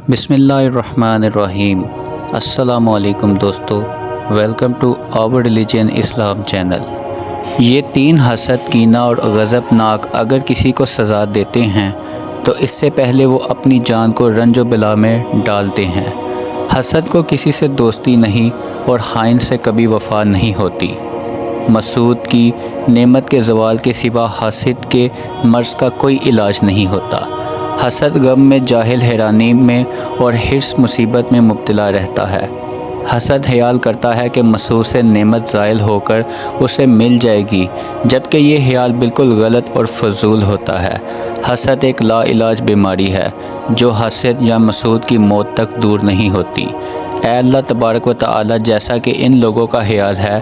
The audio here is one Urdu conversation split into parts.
بسم اللہ الرحمن الرحیم۔ السلام علیکم دوستو، welcome to our religion Islam channel. یہ تین حسد، کینہ اور غضب ناک اگر کسی کو سزا دیتے ہیں تو اس سے پہلے وہ اپنی جان کو رنج و بلا میں ڈالتے ہیں۔ حسد کو کسی سے دوستی نہیں اور خائن سے کبھی وفا نہیں ہوتی۔ مسعود کی نعمت کے زوال کے سوا حاسد کے مرض کا کوئی علاج نہیں ہوتا۔ حسد غم میں، جاہل حیرانی میں اور حرص مصیبت میں مبتلا رہتا ہے۔ حسد خیال کرتا ہے کہ مسعود سے نعمت زائل ہو کر اسے مل جائے گی، جبکہ یہ خیال بالکل غلط اور فضول ہوتا ہے۔ حسد ایک لا علاج بیماری ہے جو حاسد یا مسعود کی موت تک دور نہیں ہوتی۔ اے اللہ تبارک و تعالی، جیسا کہ ان لوگوں کا خیال ہے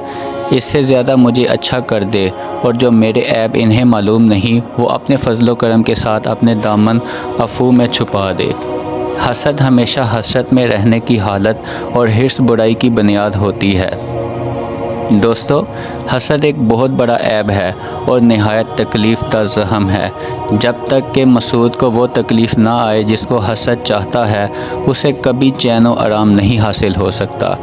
اس سے زیادہ مجھے اچھا کر دے، اور جو میرے عیب انہیں معلوم نہیں وہ اپنے فضل و کرم کے ساتھ اپنے دامن عفو میں چھپا دے۔ حسد ہمیشہ حسرت میں رہنے کی حالت اور حرص برائی کی بنیاد ہوتی ہے۔ دوستو، حسد ایک بہت بڑا عیب ہے اور نہایت تکلیف دہ زخم ہے۔ جب تک کہ مسعود کو وہ تکلیف نہ آئے جس کو حسد چاہتا ہے، اسے کبھی چین و آرام نہیں حاصل ہو سکتا۔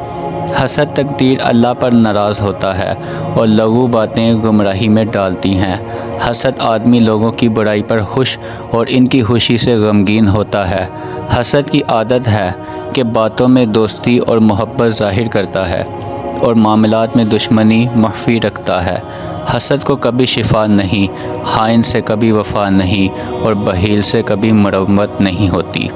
حسد تقدیر اللہ پر ناراض ہوتا ہے اور لغو باتیں گمراہی میں ڈالتی ہیں۔ حسد آدمی لوگوں کی برائی پر خوش اور ان کی خوشی سے غمگین ہوتا ہے۔ حسد کی عادت ہے کہ باتوں میں دوستی اور محبت ظاہر کرتا ہے اور معاملات میں دشمنی مخفی رکھتا ہے۔ حسد کو کبھی شفا نہیں، خائن سے کبھی وفا نہیں اور بخیل سے کبھی مرمت نہیں ہوتی۔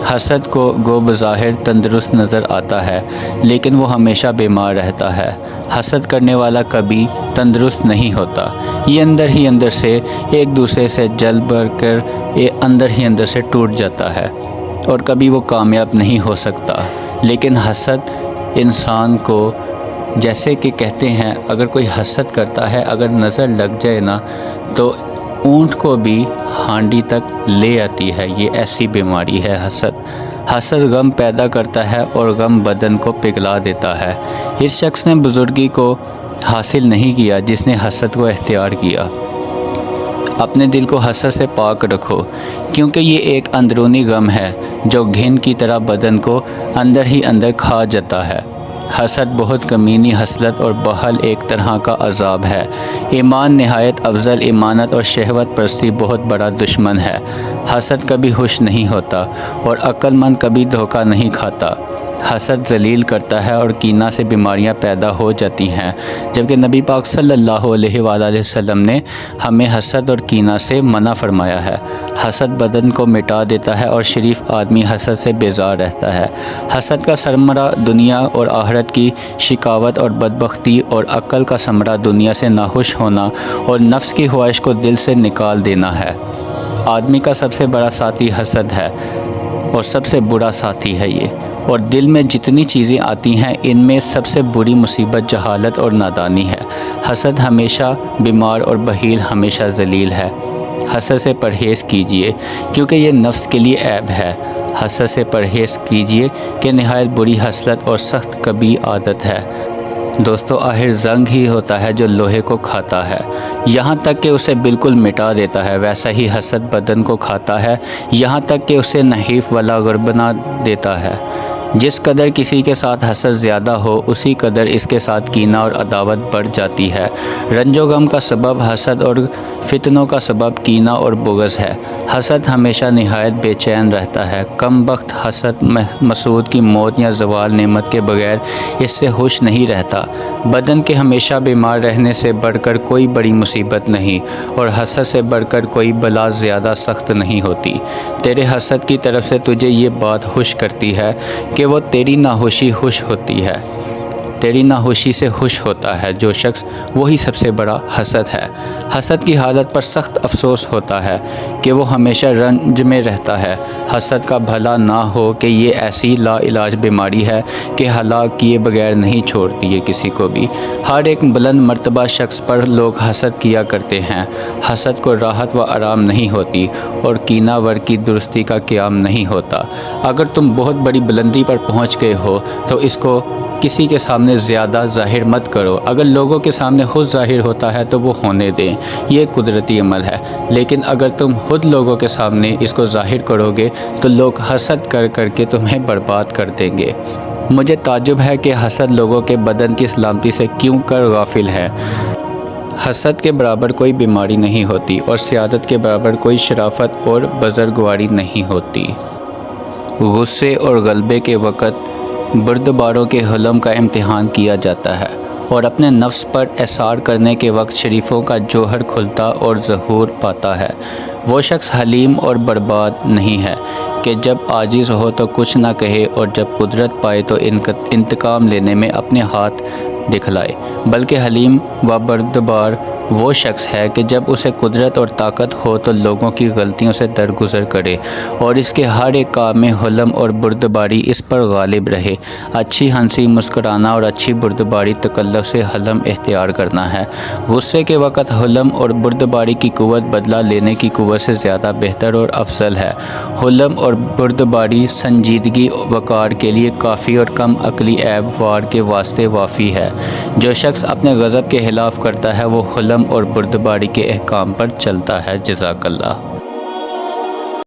حسد کو گو بظاہر تندرست نظر آتا ہے لیکن وہ ہمیشہ بیمار رہتا ہے۔ حسد کرنے والا کبھی تندرست نہیں ہوتا، یہ اندر ہی اندر سے ایک دوسرے سے جل بڑھ کر اندر ہی اندر سے ٹوٹ جاتا ہے اور کبھی وہ کامیاب نہیں ہو سکتا۔ لیکن حسد انسان کو، جیسے کہ کہتے ہیں، اگر کوئی حسد کرتا ہے، اگر نظر لگ جائے نا تو اونٹ کو بھی ہانڈی تک لے آتی ہے۔ یہ ایسی بیماری ہے حسد۔ حسد غم پیدا کرتا ہے اور غم بدن کو پگھلا دیتا ہے۔ اس شخص نے بزرگی کو حاصل نہیں کیا جس نے حسد کو اختیار کیا۔ اپنے دل کو حسد سے پاک رکھو، کیونکہ یہ ایک اندرونی غم ہے جو گھن کی طرح بدن کو اندر ہی اندر کھا جاتا ہے۔ حسد بہت کمینی خصلت اور بخل ایک طرح کا عذاب ہے۔ ایمان نہایت افضل، ایمانت اور شہوت پرستی بہت بڑا دشمن ہے۔ حسد کبھی خوش نہیں ہوتا اور عقل مند کبھی دھوکہ نہیں کھاتا۔ حسد ذلیل کرتا ہے اور کینہ سے بیماریاں پیدا ہو جاتی ہیں، جبکہ نبی پاک صلی اللہ علیہ وآلہ وسلم نے ہمیں حسد اور کینہ سے منع فرمایا ہے۔ حسد بدن کو مٹا دیتا ہے اور شریف آدمی حسد سے بیزار رہتا ہے۔ حسد کا ثمرہ دنیا اور آخرت کی شقاوت اور بدبختی، اور عقل کا ثمرہ دنیا سے ناخوش ہونا اور نفس کی خواہش کو دل سے نکال دینا ہے۔ آدمی کا سب سے بڑا ساتھی حسد ہے اور سب سے برا ساتھی ہے یہ، اور دل میں جتنی چیزیں آتی ہیں ان میں سب سے بری مصیبت جہالت اور نادانی ہے۔ حسد ہمیشہ بیمار اور بخیل ہمیشہ ذلیل ہے۔ حسد سے پرہیز کیجیے کیونکہ یہ نفس کے لیے عیب ہے۔ حسد سے پرہیز کیجیے کہ نہایت بری خصلت اور سخت کبھی عادت ہے۔ دوستو، آخر زنگ ہی ہوتا ہے جو لوہے کو کھاتا ہے، یہاں تک کہ اسے بالکل مٹا دیتا ہے، ویسا ہی حسد بدن کو کھاتا ہے یہاں تک کہ اسے نحیف ولاغر بنا دیتا ہے۔ جس قدر کسی کے ساتھ حسد زیادہ ہو اسی قدر اس کے ساتھ کینہ اور عداوت بڑھ جاتی ہے۔ رنج و غم کا سبب حسد اور فتنوں کا سبب کینہ اور بغض ہے۔ حسد ہمیشہ نہایت بے چین رہتا ہے۔ کم بخت حسد مسعود کی موت یا زوال نعمت کے بغیر اس سے خوش نہیں رہتا۔ بدن کے ہمیشہ بیمار رہنے سے بڑھ کر کوئی بڑی مصیبت نہیں، اور حسد سے بڑھ کر کوئی بلا زیادہ سخت نہیں ہوتی۔ تیرے حسد کی طرف سے تجھے یہ بات خوش کرتی ہے کہ وہ تیری ناخوشی خوش ہوتی ہے۔ تیری ناخوشی سے خوش ہوتا ہے جو شخص، وہی سب سے بڑا حسد ہے۔ حسد کی حالت پر سخت افسوس ہوتا ہے کہ وہ ہمیشہ رنج میں رہتا ہے۔ حسد کا بھلا نہ ہو کہ یہ ایسی لا علاج بیماری ہے کہ ہلاک کیے بغیر نہیں چھوڑتی ہے کسی کو بھی۔ ہر ایک بلند مرتبہ شخص پر لوگ حسد کیا کرتے ہیں۔ حسد کو راحت و آرام نہیں ہوتی اور کینہ ور کی درستی کا قیام نہیں ہوتا۔ اگر تم بہت بڑی بلندی پر پہنچ گئے ہو تو اس کو کسی کے سامنے زیادہ ظاہر مت کرو۔ اگر لوگوں کے سامنے خود ظاہر ہوتا ہے تو وہ ہونے دیں۔ یہ قدرتی عمل ہے، لیکن اگر تم خود لوگوں کے سامنے اس کو ظاہر کرو گے تو لوگ حسد کر کر کے تمہیں برباد کر دیں گے۔ مجھے تعجب ہے کہ حسد لوگوں کے بدن کی سلامتی سے کیوں کر غافل ہے۔ حسد کے برابر کوئی بیماری نہیں ہوتی اور سیادت کے برابر کوئی شرافت اور بزرگواری نہیں ہوتی۔ غصے اور غلبے کے وقت بردباروں کے حلم کا امتحان کیا جاتا ہے، اور اپنے نفس پر اثار کرنے کے وقت شریفوں کا جوہر کھلتا اور ظہور پاتا ہے۔ وہ شخص حلیم اور برباد نہیں ہے کہ جب عاجز ہو تو کچھ نہ کہے اور جب قدرت پائے تو انتقام لینے میں اپنے ہاتھ دکھلائے، بلکہ حلیم و بردبار وہ شخص ہے کہ جب اسے قدرت اور طاقت ہو تو لوگوں کی غلطیوں سے درگزر کرے اور اس کے ہر ایک کام میں حلم اور بردباری اس پر غالب رہے۔ اچھی ہنسی مسکرانا اور اچھی بردباری تکلف سے حلم اختیار کرنا ہے۔ غصے کے وقت حلم اور بردباری کی قوت بدلہ لینے کی قوت سے زیادہ بہتر اور افضل ہے۔ حلم اور بردباری سنجیدگی وقار کے لیے کافی اور کم عقلی عیب وار کے واسطے وافی ہے۔ جو شخص اپنے غضب کے خلاف کرتا ہے وہ حلم اور بردباری کے احکام پر چلتا ہے۔ جزاک اللہ۔